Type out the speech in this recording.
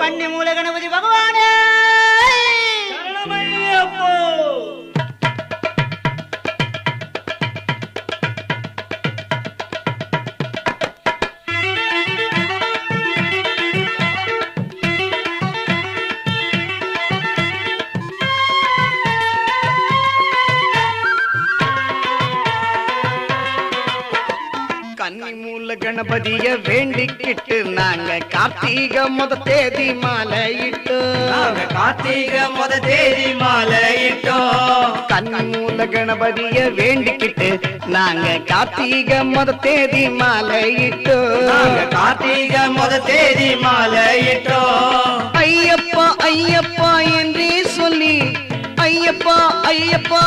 கன்னி மூல கணபதி பகவானே சரணமையப்போ. கன்னி மூல கணபதிய வேண்டிக்கிட்டு நாங்க கார்த்திகை முத தேதி மாலையிட்டு நாங்க கார்த்திகை முத தேதி மாலையிட்டோம். கன்னி மூல கணபதிய வேண்டிக்கிட்டு நாங்க கார்த்திகை முத தேதி மாலையிட்டு நாங்க கார்த்திகை முத தேதி மாலையிட்டோம். ஐயப்பா ஐயப்பா என்றே சொல்லி ஐயப்பா ஐயப்பா